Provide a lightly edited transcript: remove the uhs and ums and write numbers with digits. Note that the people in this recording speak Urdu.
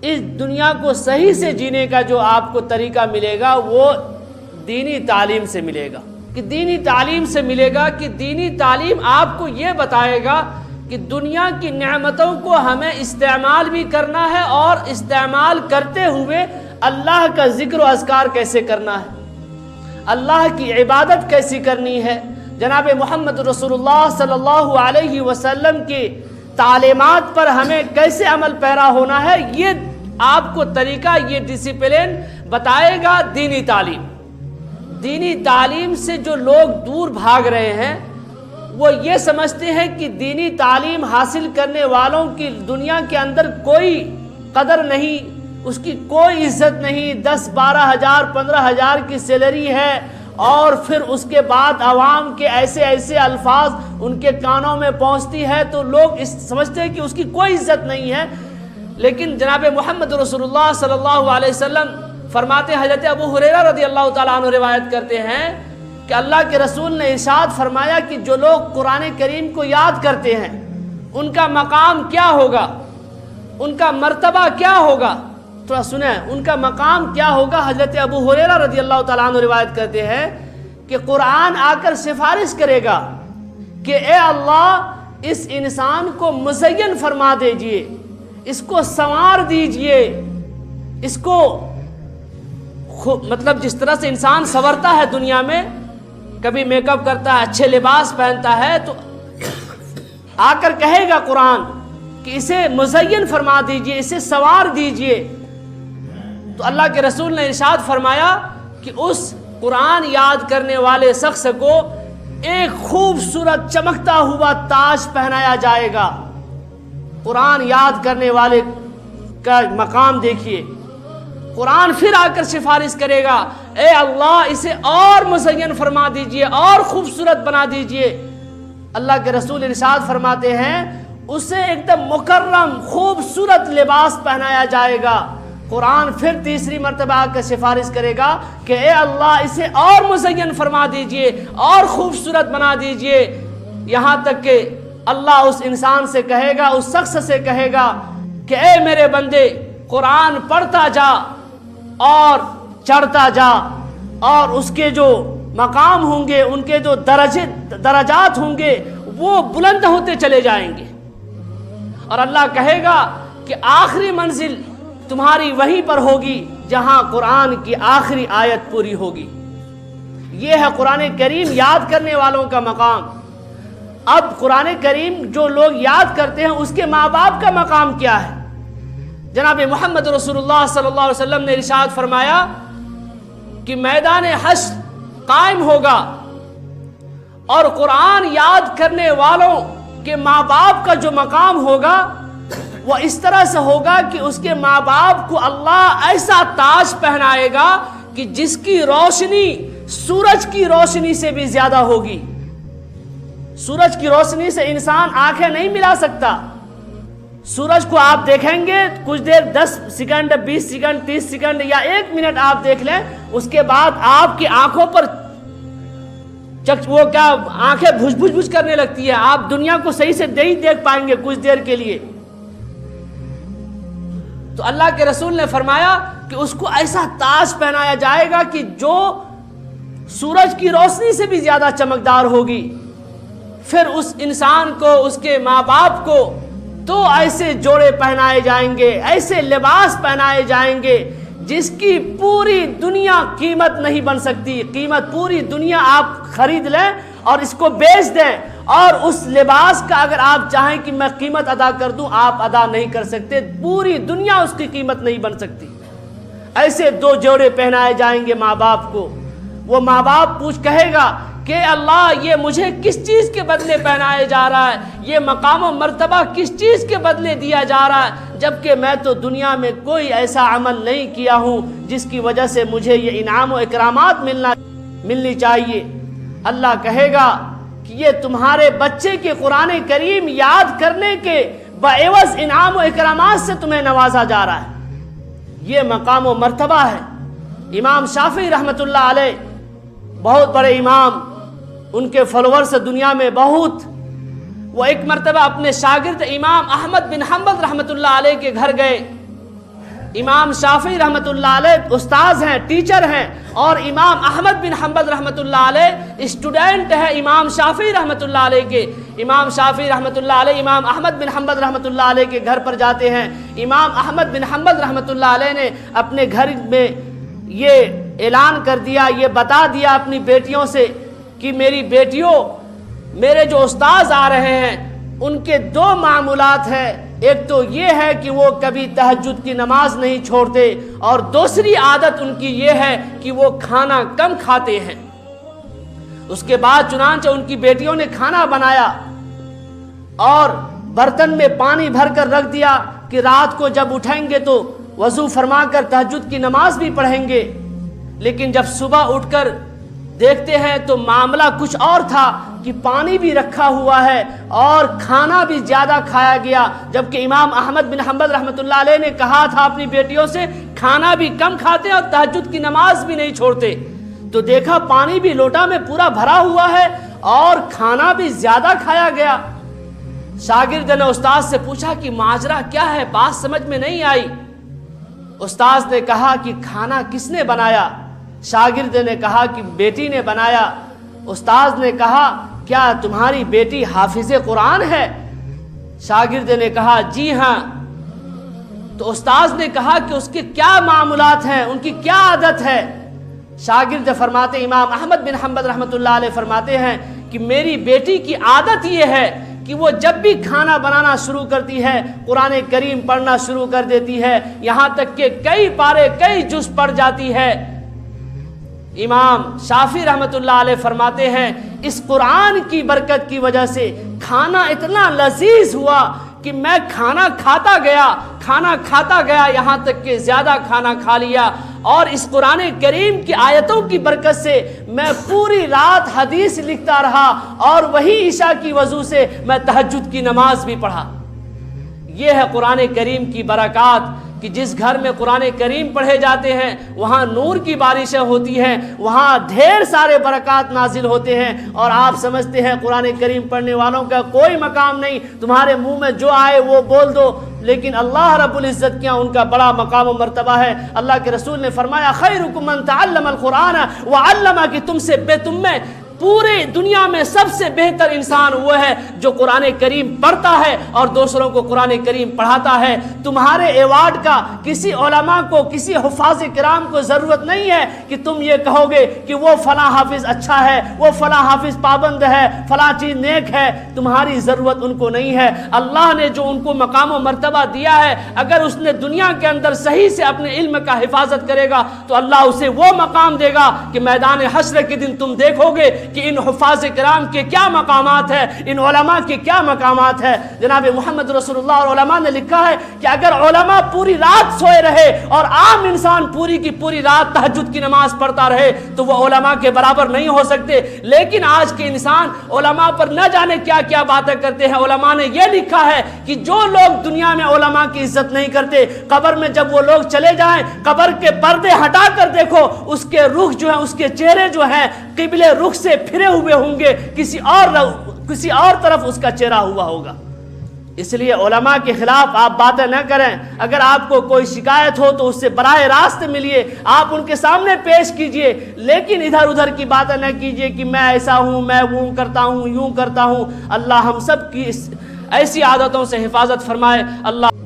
اس دنیا کو صحیح سے جینے کا جو آپ کو طریقہ ملے گا وہ دینی تعلیم سے ملے گا، کہ دینی تعلیم سے ملے گا، کہ دینی تعلیم آپ کو یہ بتائے گا کہ دنیا کی نعمتوں کو ہمیں استعمال بھی کرنا ہے اور استعمال کرتے ہوئے اللہ کا ذکر و اذکار کیسے کرنا ہے، اللہ کی عبادت کیسی کرنی ہے، جناب محمد رسول اللہ صلی اللہ علیہ وسلم کی تعلیمات پر ہمیں کیسے عمل پیرا ہونا ہے، یہ آپ کو طریقہ، یہ ڈسپلن بتائے گا دینی تعلیم۔ دینی تعلیم سے جو لوگ دور بھاگ رہے ہیں وہ یہ سمجھتے ہیں کہ دینی تعلیم حاصل کرنے والوں کی دنیا کے اندر کوئی قدر نہیں، اس کی کوئی عزت نہیں، 10-12 ہزار 15 ہزار کی سیلری ہے، اور پھر اس کے بعد عوام کے ایسے ایسے الفاظ ان کے کانوں میں پہنچتی ہے تو لوگ سمجھتے ہیں کہ اس کی کوئی عزت نہیں ہے۔ لیکن جناب محمد رسول اللہ صلی اللہ علیہ وسلم فرماتے ہیں، حضرت ابو ہریرہ رضی اللہ تعالیٰ عنہ روایت کرتے ہیں کہ اللہ کے رسول نے ارشاد فرمایا کہ جو لوگ قرآن کریم کو یاد کرتے ہیں ان کا مقام کیا ہوگا، ان کا مرتبہ کیا ہوگا، تھوڑا سنیں، ان کا مقام کیا ہوگا۔ حضرت ابو ہریرہ رضی اللہ تعالیٰ عنہ روایت کرتے ہیں کہ قرآن آ کر سفارش کرے گا کہ اے اللہ اس انسان کو مزین فرما دیجئے، اس کو سنوار دیجئے، اس کو مطلب جس طرح سے انسان سنورتا ہے دنیا میں، کبھی میک اپ کرتا ہے، اچھے لباس پہنتا ہے، تو آ کر کہے گا قرآن کہ اسے مزین فرما دیجئے، اسے سنوار دیجئے۔ تو اللہ کے رسول نے ارشاد فرمایا کہ اس قرآن یاد کرنے والے شخص کو ایک خوبصورت چمکتا ہوا تاج پہنایا جائے گا۔ قرآن یاد کرنے والے کا مقام دیکھیے۔ قرآن پھر آ کر سفارش کرے گا، اے اللہ اسے اور مزین فرما دیجئے، اور خوبصورت بنا دیجئے۔ اللہ کے رسول ارشاد فرماتے ہیں اسے ایک دم مکرم خوبصورت لباس پہنایا جائے گا۔ قرآن پھر تیسری مرتبہ آ کر سفارش کرے گا کہ اے اللہ اسے اور مزین فرما دیجئے، اور خوبصورت بنا دیجئے، یہاں تک کہ اللہ اس انسان سے کہے گا، اس شخص سے کہے گا کہ اے میرے بندے قرآن پڑھتا جا اور چڑھتا جا، اور اس کے جو مقام ہوں گے، ان کے جو درجات ہوں گے وہ بلند ہوتے چلے جائیں گے، اور اللہ کہے گا کہ آخری منزل تمہاری وہیں پر ہوگی جہاں قرآن کی آخری آیت پوری ہوگی۔ یہ ہے قرآن کریم یاد کرنے والوں کا مقام۔ اب قرآن کریم جو لوگ یاد کرتے ہیں اس کے ماں باپ کا مقام کیا ہے؟ جناب محمد رسول اللہ صلی اللہ علیہ وسلم نے ارشاد فرمایا کہ میدان حشر قائم ہوگا اور قرآن یاد کرنے والوں کے ماں باپ کا جو مقام ہوگا وہ اس طرح سے ہوگا کہ اس کے ماں باپ کو اللہ ایسا تاج پہنائے گا کہ جس کی روشنی سورج کی روشنی سے بھی زیادہ ہوگی۔ سورج کی روشنی سے انسان آنکھیں نہیں ملا سکتا۔ سورج کو آپ دیکھیں گے کچھ دیر، 10 سیکنڈ 20 سیکنڈ 30 سیکنڈ یا 1 منٹ آپ دیکھ لیں، اس کے بعد آپ کی آنکھوں پر وہ کیا آنکھیں بھج کرنے لگتی ہے، آپ دنیا کو صحیح سے نہیں دیکھ پائیں گے کچھ دیر کے لیے۔ تو اللہ کے رسول نے فرمایا کہ اس کو ایسا تاج پہنایا جائے گا کہ جو سورج کی روشنی سے بھی زیادہ چمکدار ہوگی۔ پھر اس انسان کو، اس کے ماں باپ کو تو ایسے جوڑے پہنائے جائیں گے، ایسے لباس پہنائے جائیں گے جس کی پوری دنیا قیمت نہیں بن سکتی۔ قیمت پوری دنیا آپ خرید لیں اور اس کو بیچ دیں، اور اس لباس کا اگر آپ چاہیں کہ میں قیمت ادا کر دوں، آپ ادا نہیں کر سکتے، پوری دنیا اس کی قیمت نہیں بن سکتی۔ ایسے 2 جوڑے پہنائے جائیں گے ماں باپ کو۔ وہ ماں باپ کہے گا کہ اللہ یہ مجھے کس چیز کے بدلے پہنائے جا رہا ہے، یہ مقام و مرتبہ کس چیز کے بدلے دیا جا رہا ہے، جبکہ میں تو دنیا میں کوئی ایسا عمل نہیں کیا ہوں جس کی وجہ سے مجھے یہ انعام و اکرامات ملنی چاہیے۔ اللہ کہے گا کہ یہ تمہارے بچے کے قرآن کریم یاد کرنے کے بعوض انعام و اکرامات سے تمہیں نوازا جا رہا ہے۔ یہ مقام و مرتبہ ہے۔ امام شافعی رحمۃ اللہ علیہ بہت بڑے امام، ان کے فالوورز دنیا میں بہت، وہ ایک مرتبہ اپنے شاگرد امام احمد بن حنبل رحمۃ اللہ علیہ کے گھر گئے امام شافعی رحمۃ اللہ علیہ استاذ ہیں، ٹیچر ہیں، اور امام احمد بن حنبل رحمۃ اللہ علیہ اسٹوڈنٹ ہے امام شافعی رحمۃ اللہ علیہ کے۔ امام شافعی رحمۃ اللہ علیہ امام احمد بن حنبل رحمۃ اللہ علیہ کے گھر پر جاتے ہیں۔ امام احمد بن حنبل رحمۃ اللہ علیہ نے اپنے گھر میں یہ اعلان کر دیا، یہ بتا دیا اپنی بیٹیوں سے کہ میری بیٹیوں، میرے جو استاذ آ رہے ہیں ان کے دو معمولات ہیں، ایک تو یہ ہے کہ وہ کبھی تہجد کی نماز نہیں چھوڑتے، اور دوسری عادت ان کی یہ ہے کہ وہ کھانا کم کھاتے ہیں۔ اس کے بعد چنانچہ ان کی بیٹیوں نے کھانا بنایا اور برتن میں پانی بھر کر رکھ دیا کہ رات کو جب اٹھیں گے تو وضو فرما کر تہجد کی نماز بھی پڑھیں گے۔ لیکن جب صبح اٹھ کر دیکھتے ہیں تو معاملہ کچھ اور تھا کہ پانی بھی رکھا ہوا ہے اور کھانا بھی زیادہ کھایا گیا، جبکہ امام احمد بن حنبل رحمۃ اللہ علیہ نے کہا تھا اپنی بیٹیوں سے کھانا بھی کم کھاتے اور تہجد کی نماز بھی نہیں چھوڑتے۔ تو دیکھا پانی بھی لوٹا میں پورا بھرا ہوا ہے اور کھانا بھی زیادہ کھایا گیا۔ شاگرد نے استاد سے پوچھا کہ ماجرا کیا ہے، بات سمجھ میں نہیں آئی۔ استاد نے کہا کہ کھانا کس نے بنایا؟ شاگرد نے کہا کہ بیٹی نے بنایا۔ استاد نے کہا کیا تمہاری بیٹی حافظ قرآن ہے؟ شاگرد نے کہا جی ہاں۔ تو استاد نے کہا کہ اس کے کیا معاملات ہیں، ان کی کیا عادت ہے؟ شاگرد فرماتے، امام احمد بن حنبل رحمۃ اللہ علیہ فرماتے ہیں کہ میری بیٹی کی عادت یہ ہے کہ وہ جب بھی کھانا بنانا شروع کرتی ہے قرآن کریم پڑھنا شروع کر دیتی ہے، یہاں تک کہ کئی پارے کئی جز پڑھ جاتی ہے۔ امام شافعی رحمۃ اللہ علیہ فرماتے ہیں اس قرآن کی برکت کی وجہ سے کھانا اتنا لذیذ ہوا کہ میں کھانا کھاتا گیا یہاں تک کہ زیادہ کھانا کھا لیا، اور اس قرآن کریم کی آیتوں کی برکت سے میں پوری رات حدیث لکھتا رہا، اور وہی عشاء کی وضو سے میں تہجد کی نماز بھی پڑھا۔ یہ ہے قرآن کریم کی برکات کہ جس گھر میں قرآن کریم پڑھے جاتے ہیں وہاں نور کی بارشیں ہوتی ہیں، وہاں ڈھیر سارے برکات نازل ہوتے ہیں۔ اور آپ سمجھتے ہیں قرآن کریم پڑھنے والوں کا کوئی مقام نہیں، تمہارے منہ میں جو آئے وہ بول دو، لیکن اللہ رب العزت کیا ان کا بڑا مقام و مرتبہ ہے۔ اللہ کے رسول نے فرمایا خیرکم من تعلم القرآن وعلمہ، کہ تم میں پورے دنیا میں سب سے بہتر انسان وہ ہے جو قرآن کریم پڑھتا ہے اور دوسروں کو قرآن کریم پڑھاتا ہے۔ تمہارے ایوارڈ کا کسی علماء کو، کسی حفاظ کرام کو ضرورت نہیں ہے کہ تم یہ کہو گے کہ وہ فلاں حافظ اچھا ہے، وہ فلاں حافظ پابند ہے، فلاں چیز نیک ہے۔ تمہاری ضرورت ان کو نہیں ہے۔ اللہ نے جو ان کو مقام و مرتبہ دیا ہے، اگر اس نے دنیا کے اندر صحیح سے اپنے علم کا حفاظت کرے گا تو اللہ اسے وہ مقام دے گا کہ میدان حشر کے دن تم دیکھو گے کہ ان حفاظ کرام کے کیا مقامات ہیں، ان علماء کے کیا مقامات ہیں۔ جناب محمد رسول اللہ اور علماء نے لکھا ہے کہ اگر علماء پوری رات سوئے رہے اور عام انسان پوری کی پوری رات تہجد کی نماز پڑھتا رہے تو وہ علماء کے برابر نہیں ہو سکتے۔ لیکن آج کے انسان علماء پر نہ جانے کیا کیا باتیں کرتے ہیں۔ علماء نے یہ لکھا ہے کہ جو لوگ دنیا میں علماء کی عزت نہیں کرتے، قبر میں جب وہ لوگ چلے جائیں قبر کے پردے ہٹا کر دیکھو، اس کے رخ جو ہیں، اس کے چہرے جو ہیں قبلے رخ سے پھرے ہوئے ہوں گے، کسی اور طرف اس کا چہرہ ہوا ہوگا۔ اس لیے علماء کے خلاف آپ باتیں نہ کریں۔ اگر آپ کو کوئی شکایت ہو تو اس سے براہ راست ملیے، آپ ان کے سامنے پیش کیجئے، لیکن ادھر ادھر کی باتیں نہ کیجئے کہ میں ایسا ہوں، میں وہ کرتا ہوں، یوں کرتا ہوں۔ اللہ ہم سب کی ایسی عادتوں سے حفاظت فرمائے۔ اللہ